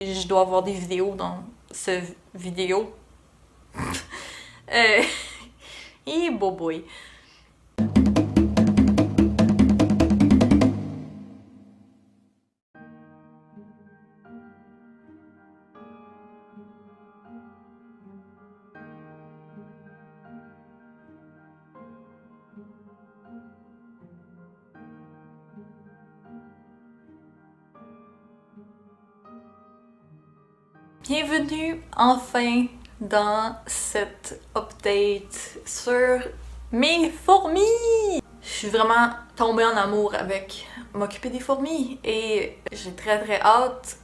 Je dois avoir des vidéos dans ce vidéo. Et boboy. Bienvenue enfin dans cette update sur mes fourmis! Je suis vraiment tombée en amour avec m'occuper des fourmis et j'ai très hâte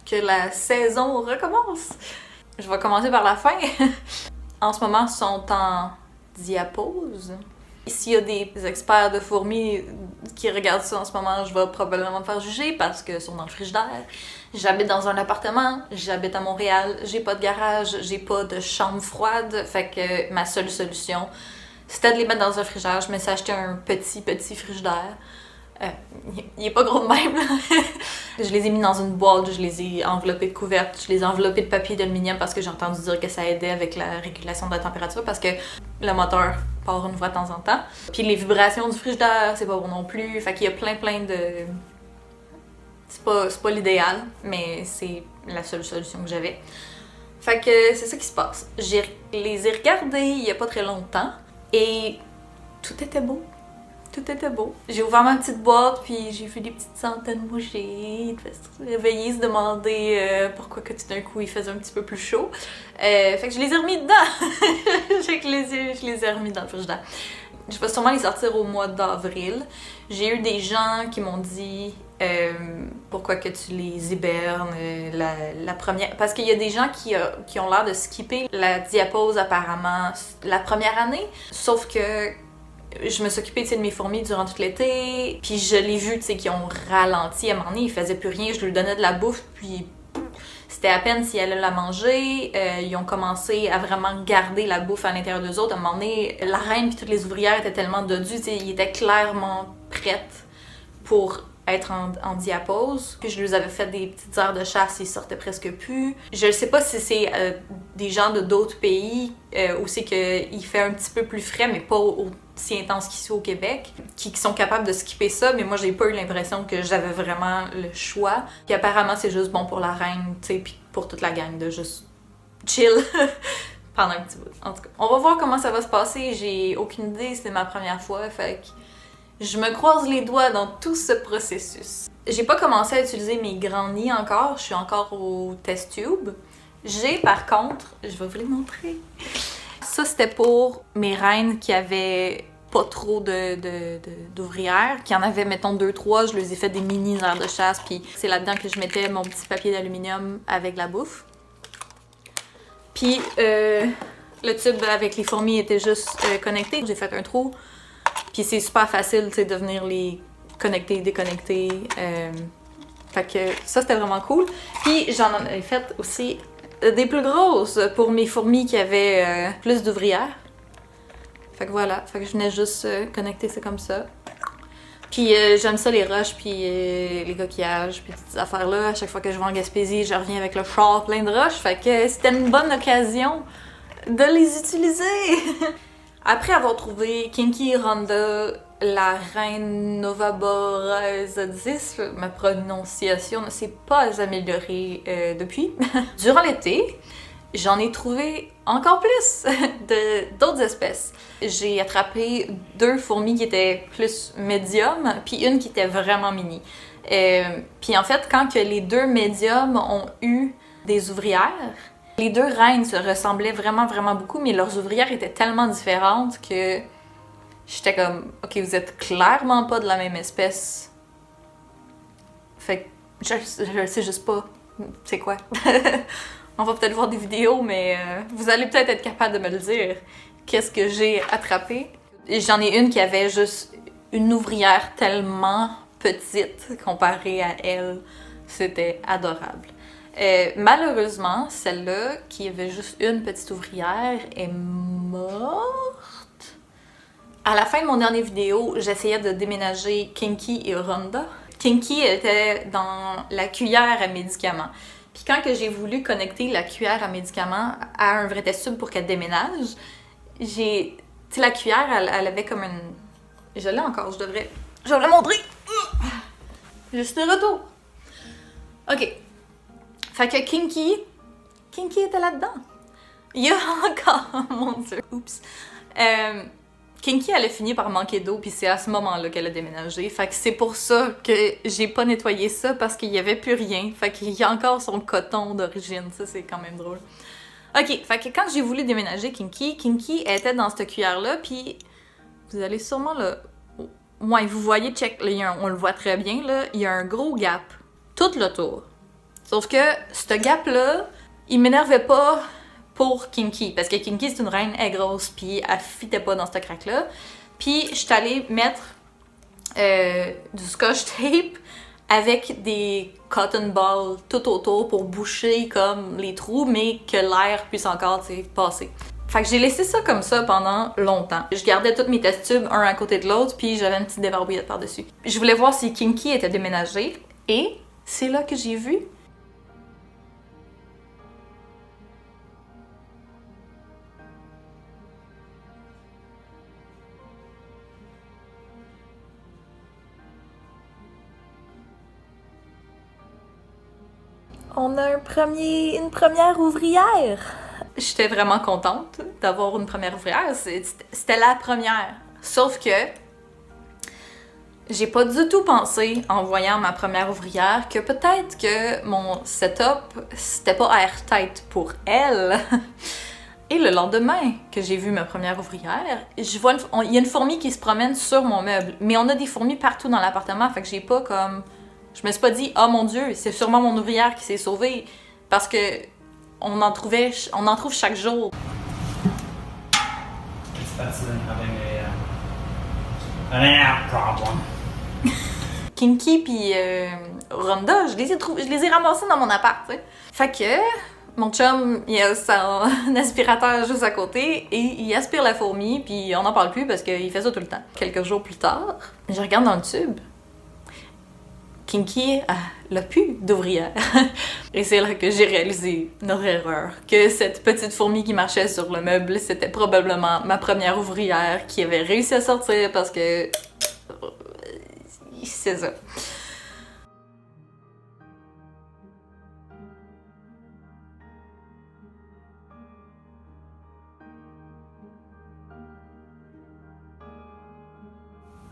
que la saison recommence. Je vais commencer par la fin. En ce moment, ils sont en diapause. S'il y a des experts de fourmis qui regardent ça en ce moment, je vais probablement me faire juger parce qu'ils sont dans le frigidaire. J'habite dans un appartement, j'habite à Montréal, j'ai pas de garage, j'ai pas de chambre froide, fait que ma seule solution, c'était de les mettre dans un frigidaire. Je me suis acheté un petit frigidaire. Il est pas gros de même, là. Je les ai mis dans une boîte, je les ai enveloppés de couvertes, je les ai enveloppés de papier d'aluminium parce que j'ai entendu dire que ça aidait avec la régulation de la température parce que le moteur part une fois de temps en temps. Puis les vibrations du frigidaire, c'est pas bon non plus. Fait qu'il y a plein de... C'est pas l'idéal, mais c'est la seule solution que j'avais. Fait que c'est ça qui se passe. Je les ai regardés il y a pas très longtemps et tout était beau. Tout était beau. J'ai ouvert ma petite boîte, puis j'ai vu des petites antennes bouger. Ils devaient se réveiller, se demander pourquoi que tout d'un coup il faisait un petit peu plus chaud. Fait que je les ai remis dedans. Je les ai remis dans le frigidaire. Je vais sûrement les sortir au mois d'avril. J'ai eu des gens qui m'ont dit pourquoi que tu les hibernes la première... Parce qu'il y a des gens qui ont l'air de skipper la diapause apparemment la première année. Sauf que je me suis occupée de mes fourmis durant tout l'été, puis je l'ai vu, qu'ils ont ralenti à un moment donné, ils faisaient plus rien, je leur donnais de la bouffe, puis c'était à peine s'ils allaient la manger. Ils ont commencé à vraiment garder la bouffe à l'intérieur d'eux autres. À un moment donné, la reine puis toutes les ouvrières étaient tellement dodues, ils étaient clairement prêtes pour être en diapause. Puis je leur avais fait des petites aires de chasse, ils sortaient presque plus. Je ne sais pas si c'est des gens de d'autres pays où c'est qu'il fait un petit peu plus frais, mais pas aussi intense qu'ici au Québec, qui sont capables de skipper ça, mais moi j'ai pas eu l'impression que j'avais vraiment le choix. Puis apparemment c'est juste bon pour la reine, tu sais, puis pour toute la gang de juste chill pendant un petit bout. En tout cas, on va voir comment ça va se passer, j'ai aucune idée, c'est ma première fois, fait que je me croise les doigts dans tout ce processus. J'ai pas commencé à utiliser mes grands nids encore, je suis encore au test tube. J'ai par contre, je vais vous les montrer. Ça c'était pour mes reines qui avaient pas trop d'ouvrières, qui en avaient mettons 2-3, je les ai fait des mini aires de chasse, puis c'est là-dedans que je mettais mon petit papier d'aluminium avec la bouffe. Puis le tube avec les fourmis était juste connecté, j'ai fait un trou. Puis c'est super facile, tu sais, de venir les connecter, déconnecter. Fait que ça, c'était vraiment cool. Puis j'en ai fait aussi des plus grosses pour mes fourmis qui avaient plus d'ouvrières. Fait que voilà, fait que je venais juste connecter ça comme ça. Puis j'aime ça les roches, puis les coquillages, puis toutes ces affaires-là. À chaque fois que je vais en Gaspésie, je reviens avec le char plein de roches. Fait que c'était une bonne occasion de les utiliser. Après avoir trouvé Kinky Rhonda, la reine Novaboraes 10, ma prononciation ne s'est pas améliorée depuis. Durant l'été, j'en ai trouvé encore plus d'autres espèces. J'ai attrapé 2 fourmis qui étaient plus médium, puis une qui était vraiment mini. Puis en fait, quand que les 2 médiums ont eu des ouvrières, les 2 reines se ressemblaient vraiment beaucoup, mais leurs ouvrières étaient tellement différentes que j'étais comme, ok, vous êtes clairement pas de la même espèce. Fait que je sais juste pas c'est quoi. On va peut-être voir des vidéos, mais vous allez peut-être être capable de me le dire. Qu'est-ce que j'ai attrapé? J'en ai une qui avait juste une ouvrière tellement petite comparée à elle. C'était adorable. Malheureusement, celle-là, qui avait juste une petite ouvrière, est morte. À la fin de mon dernier vidéo, j'essayais de déménager Kinky et Rhonda. Kinky était dans la cuillère à médicaments. Puis quand que j'ai voulu connecter la cuillère à médicaments à un vrai test tube pour qu'elle déménage, j'ai... Tu sais, la cuillère, elle avait comme une... Je l'ai encore, je devrais... Je vais vous la montrer! Je suis de retour! OK. Fait que Kinky était là-dedans. Il y a encore... Mon Dieu. Oups. Kinky, elle a fini par manquer d'eau, puis c'est à ce moment-là qu'elle a déménagé. Fait que c'est pour ça que j'ai pas nettoyé ça, parce qu'il y avait plus rien. Fait qu'il y a encore son coton d'origine. Ça, c'est quand même drôle. OK, fait que quand j'ai voulu déménager Kinky était dans cette cuillère-là, puis vous allez sûrement le... Ouais, vous voyez, check, là, on le voit très bien, là, il y a un gros gap tout le tour. Sauf que ce gap-là, il m'énervait pas pour Kinky, parce que Kinky, c'est une reine, elle est grosse, puis elle fitait pas dans ce crack-là. Puis, je suis allée mettre du scotch tape avec des cotton balls tout autour pour boucher comme les trous, mais que l'air puisse encore, tu sais, passer. Fait que j'ai laissé ça comme ça pendant longtemps. Je gardais tous mes test tubes un à côté de l'autre, puis j'avais une petite débarbouillette par-dessus. Je voulais voir si Kinky était déménagé, et c'est là que j'ai vu. On a une première ouvrière. J'étais vraiment contente d'avoir une première ouvrière. C'était la première. Sauf que j'ai pas du tout pensé, en voyant ma première ouvrière, que peut-être que mon setup, c'était pas airtight pour elle. Et le lendemain que j'ai vu ma première ouvrière, je vois il y a une fourmi qui se promène sur mon meuble. Mais on a des fourmis partout dans l'appartement, fait que j'ai pas comme... Je me suis pas dit « Oh mon Dieu, c'est sûrement mon ouvrière qui s'est sauvée », parce que on en trouve chaque jour. Kinky puis Rhonda, je les ai ramassés dans mon appart, tu sais. Fait que mon chum, il a son aspirateur juste à côté et il aspire la fourmi, puis on n'en parle plus parce qu'il fait ça tout le temps. Quelques jours plus tard, je regarde dans le tube. Kinky n'a plus d'ouvrière. Et c'est là que j'ai réalisé notre erreur. Que cette petite fourmi qui marchait sur le meuble, c'était probablement ma première ouvrière qui avait réussi à sortir parce que... C'est ça.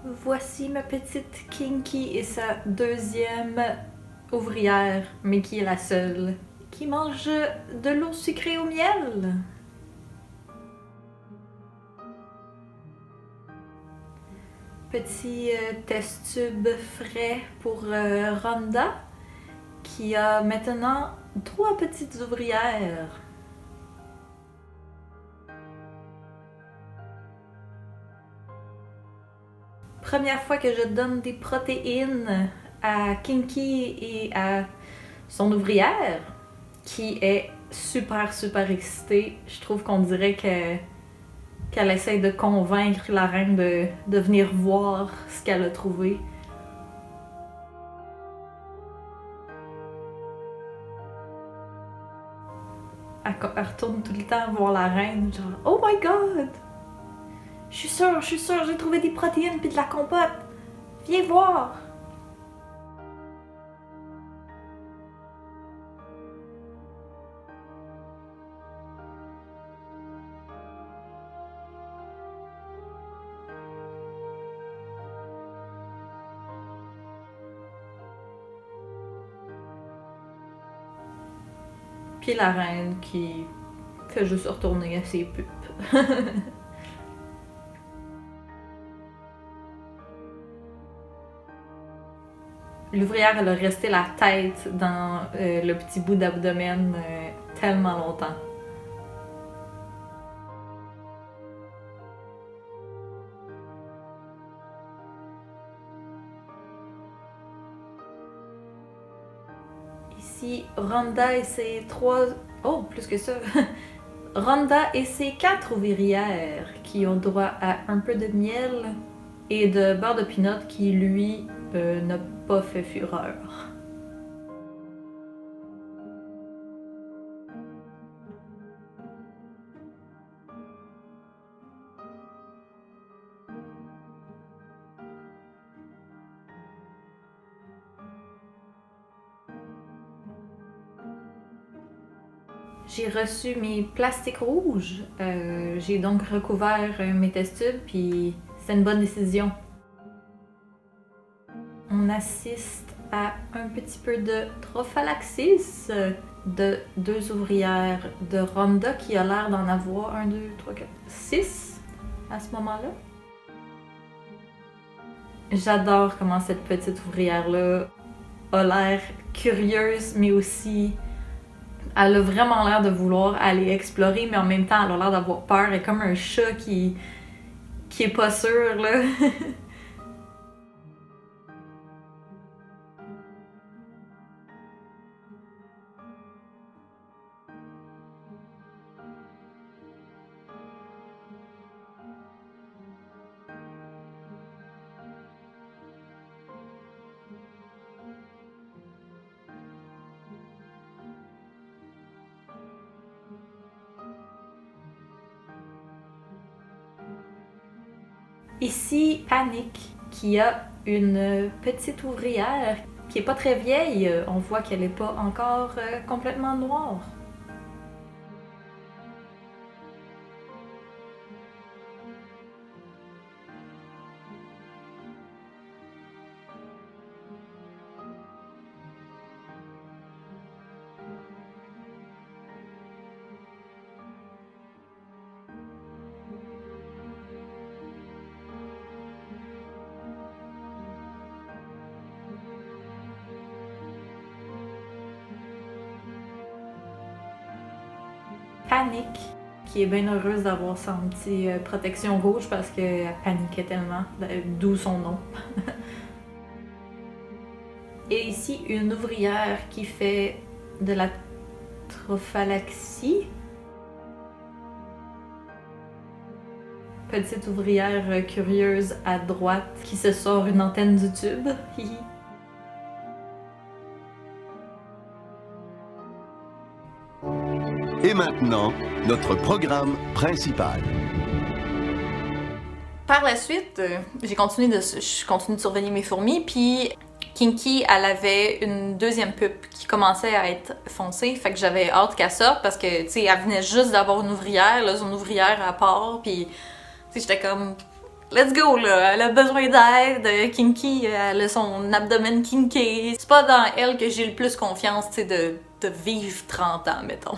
Voici ma petite Kinky et sa deuxième ouvrière, mais qui est la seule, qui mange de l'eau sucrée au miel. Petit test tube frais pour Rhonda, qui a maintenant 3 petites ouvrières. Première fois que je donne des protéines à Kinky et à son ouvrière, qui est super excitée. Je trouve qu'on dirait qu'elle essaie de convaincre la reine de venir voir ce qu'elle a trouvé. Elle retourne tout le temps voir la reine, genre « Oh my god! Je suis sûre, j'ai trouvé des protéines puis de la compote! Viens voir! » Puis la reine qui fait juste retourner à ses pupes. L'ouvrière, elle a resté la tête dans le petit bout d'abdomen tellement longtemps. Ici, Rhonda et ses 3... Oh, plus que ça! Rhonda et ses 4 ouvrières qui ont droit à un peu de miel et de beurre de pinot qui, lui, n'a pas fait fureur. J'ai reçu mes plastiques rouges. J'ai donc recouvert mes test tubes, puis c'est une bonne décision. On assiste à un petit peu de prophylaxis de 2 ouvrières de Rhonda qui a l'air d'en avoir 1, 2, 3, 4, 6 à ce moment-là. J'adore comment cette petite ouvrière-là a l'air curieuse, mais aussi elle a vraiment l'air de vouloir aller explorer, mais en même temps, elle a l'air d'avoir peur. Elle est comme un chat qui est pas sûr, là. Ici, Panic, qui a une petite ouvrière qui est pas très vieille. On voit qu'elle est pas encore complètement noire. Panic, qui est bien heureuse d'avoir son petit protection rouge parce qu'elle paniquait tellement, d'où son nom. Et ici, une ouvrière qui fait de la trophalaxie. Petite ouvrière curieuse à droite qui se sort une antenne du tube. Et maintenant, notre programme principal. Par la suite, je continue de surveiller mes fourmis, puis Kinky, elle avait une deuxième pupe qui commençait à être foncée, fait que j'avais hâte qu'elle sorte parce que, tu sais, elle venait juste d'avoir une ouvrière, là, son ouvrière à part, puis, tu sais, j'étais comme, let's go, là, elle a besoin d'aide, Kinky, elle a son abdomen kinké. C'est pas dans elle que j'ai le plus confiance, tu sais, de vivre 30 ans, mettons.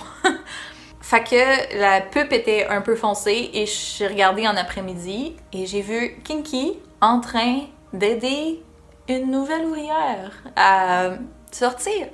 Fait que la pupe était un peu foncée et j'ai regardé en après-midi et j'ai vu Kinky en train d'aider une nouvelle ouvrière à sortir.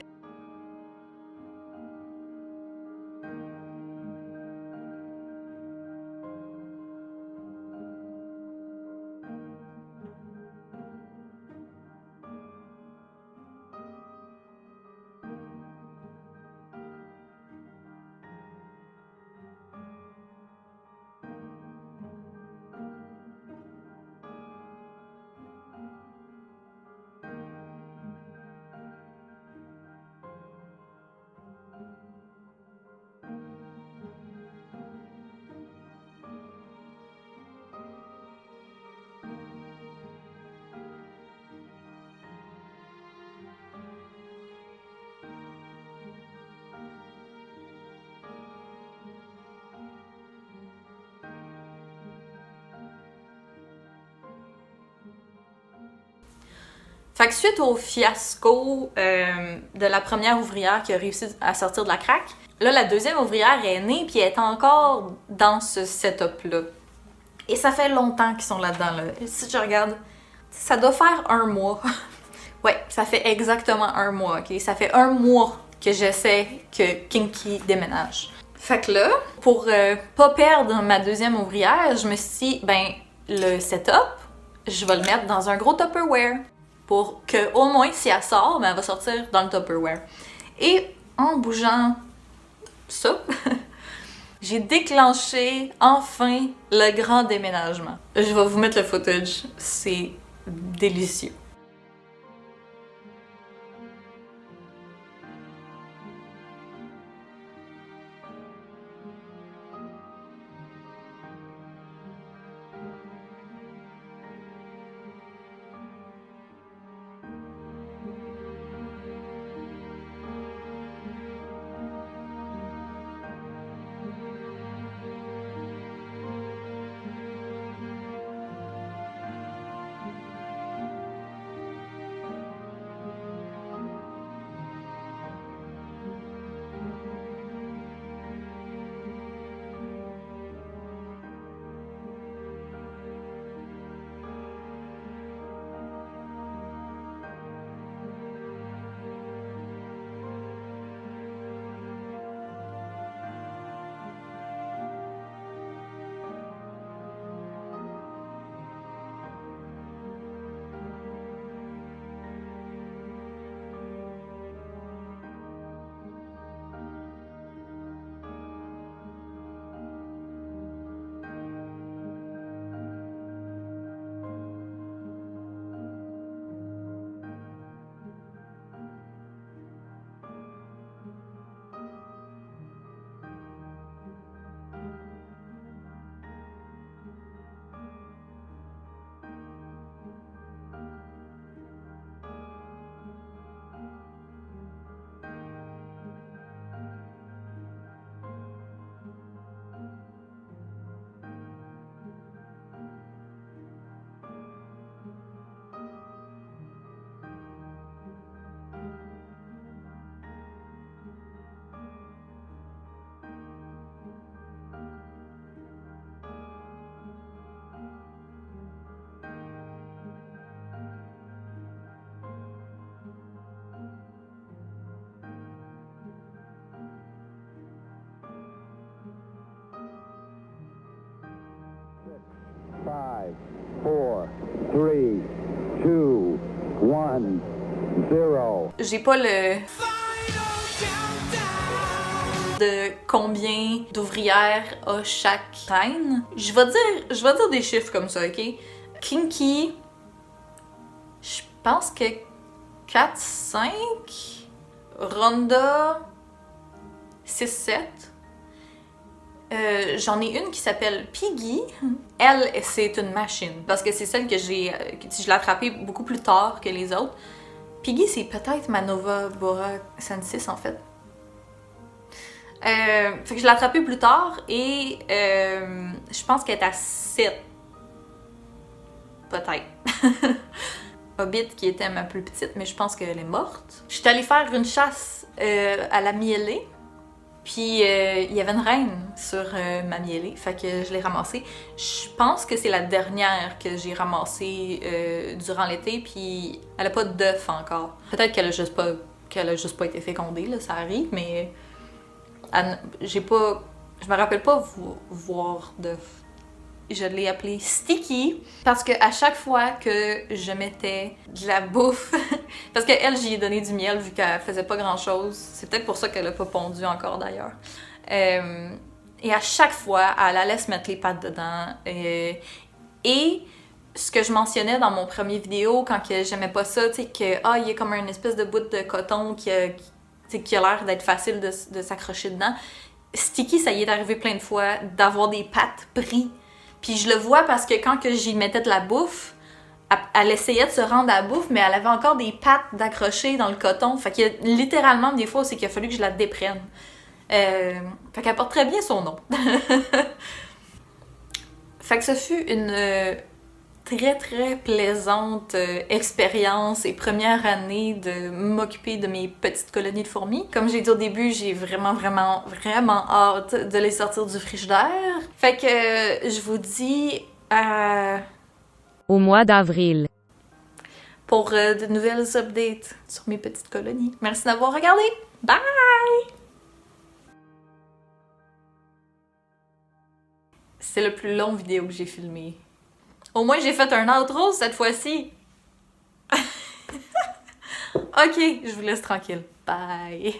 Fait que suite au fiasco de la première ouvrière qui a réussi à sortir de la craque, là, la deuxième ouvrière est née puis elle est encore dans ce setup-là. Et ça fait longtemps qu'ils sont là-dedans, là. Si je regarde, ça doit faire 1 mois. Ouais, ça fait exactement 1 mois, ok? Ça fait 1 mois que j'essaie que Kinky déménage. Fait que là, pour pas perdre ma deuxième ouvrière, je me suis dit, ben, le setup, je vais le mettre dans un gros Tupperware. Pour que, au moins, si elle sort, ben, elle va sortir dans le Tupperware. Et en bougeant ça, j'ai déclenché enfin le grand déménagement. Je vais vous mettre le footage, c'est délicieux. j'ai pas le... de combien d'ouvrières a chaque reine. Je vais dire des chiffres comme ça, ok? Kinky, je pense que 4, 5. Rhonda, 6, 7. J'en ai une qui s'appelle Piggy. Elle, c'est une machine. Parce que c'est celle que je l'ai attrapée beaucoup plus tard que les autres. Piggy, c'est peut-être ma Nova Bora Sensis, en fait. Fait que je l'ai attrapée plus tard et je pense qu'elle est à 7. Peut-être. Hobbit qui était ma plus petite, mais je pense qu'elle est morte. Je suis allée faire une chasse à la mielée. Puis il y avait une reine sur ma mielée, fait que je l'ai ramassée. Je pense que c'est la dernière que j'ai ramassée durant l'été, puis elle a pas d'œuf encore. Peut-être qu'elle a juste pas été fécondée, là, ça arrive, mais je me rappelle pas voir d'œuf. Je l'ai appelée Sticky parce que à chaque fois que je mettais de la bouffe, parce qu'elle, j'y ai donné du miel vu qu'elle faisait pas grand chose, c'est peut-être pour ça qu'elle a pas pondu encore d'ailleurs. Et à chaque fois, elle allait se mettre les pattes dedans. Et ce que je mentionnais dans mon premier vidéo, quand que j'aimais pas ça, tu sais, il y a comme une espèce de bout de coton qui a l'air d'être facile de s'accrocher dedans. Sticky, ça y est arrivé plein de fois d'avoir des pattes prises. Puis je le vois parce que quand que j'y mettais de la bouffe, elle essayait de se rendre à la bouffe, mais elle avait encore des pattes d'accrocher dans le coton. Fait qu'il y a littéralement des fois, c'est qu'il a fallu que je la déprenne. Fait qu'elle porte très bien son nom. Fait que ce fut une très très plaisante expérience et première année de m'occuper de mes petites colonies de fourmis. Comme j'ai dit au début, j'ai vraiment hâte de les sortir du frigidaire. Fait que je vous dis au mois d'avril pour de nouvelles updates sur mes petites colonies. Merci d'avoir regardé. Bye! C'est le plus long vidéo que j'ai filmé. Au moins, j'ai fait un outro cette fois-ci. Ok, je vous laisse tranquille. Bye!